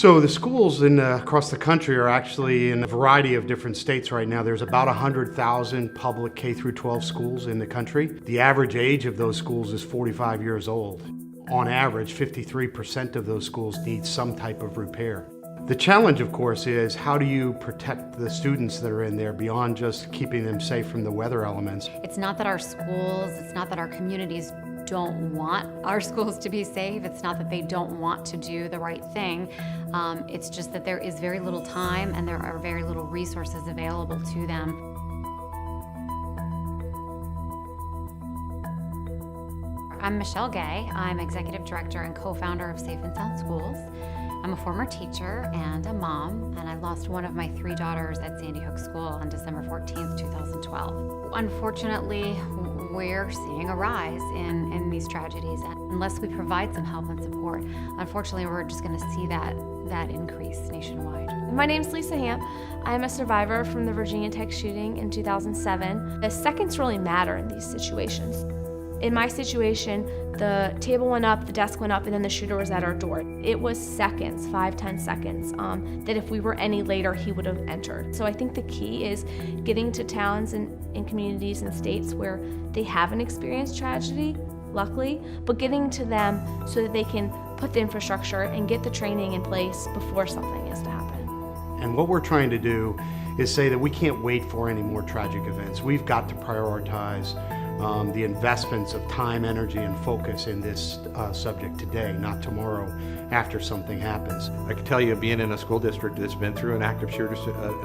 So the schools across the country are actually in a variety of different states right now. There's about 100,000 public K through 12 schools in the country. The average age of those schools is 45 years old. On average, 53% of those schools need some type of repair. The challenge, of course, is how do you protect the students that are in there beyond just keeping them safe from the weather elements? It's not that our schools, it's not that our communities don't want our schools to be safe. It's not that they don't want to do the right thing. It's just that there is very little time and there are very little resources available to them. I'm Michelle Gay. I'm Executive Director and co-founder of Safe and Sound Schools. I'm a former teacher and a mom, and I lost one of my 3 daughters at Sandy Hook School on December 14th, 2012. Unfortunately, we're seeing a rise in these tragedies, and unless we provide some help and support, unfortunately, we're just going to see that increase nationwide. My name's Lisa Hamp. I'm a survivor from the Virginia Tech shooting in 2007. The seconds really matter in these situations. In my situation, the table went up, the desk went up, and then the shooter was at our door. It was seconds, 5-10 seconds, that if we were any later, he would have entered. So I think the key is getting to towns and communities and states where they haven't experienced tragedy, luckily, but getting to them so that they can put the infrastructure and get the training in place before something is to happen. And what we're trying to do is say that we can't wait for any more tragic events. We've got to prioritize the investments of time, energy, and focus in this subject today, not tomorrow after something happens. I can tell you, being in a school district that's been through an active shooter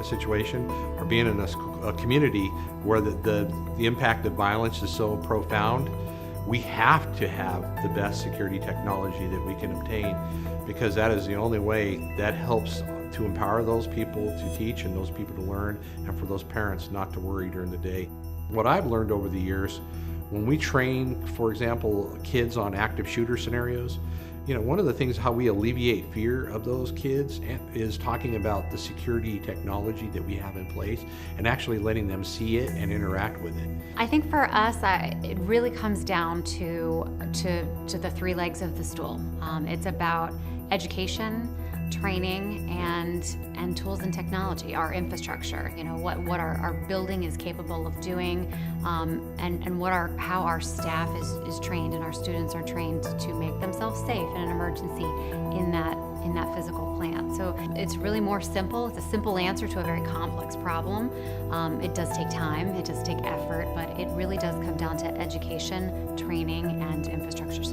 situation, or being in a community where the impact of violence is so profound, we have to have the best security technology that we can obtain, because that is the only way that helps to empower those people to teach and those people to learn, and for those parents not to worry during the day. What I've learned over the years, when we train, for example, kids on active shooter scenarios, one of the things how we alleviate fear of those kids is talking about the security technology that we have in place and actually letting them see it and interact with it. I think for us, it really comes down to the 3 legs of the stool. It's about education, training, and tools and technology, our infrastructure, what our building is capable of doing, and how our staff is trained and our students are trained to make themselves safe in an emergency in that physical plant. So it's really more simple. It's a simple answer to a very complex problem. It does take time, it does take effort, but it really does come down to education, training, and infrastructure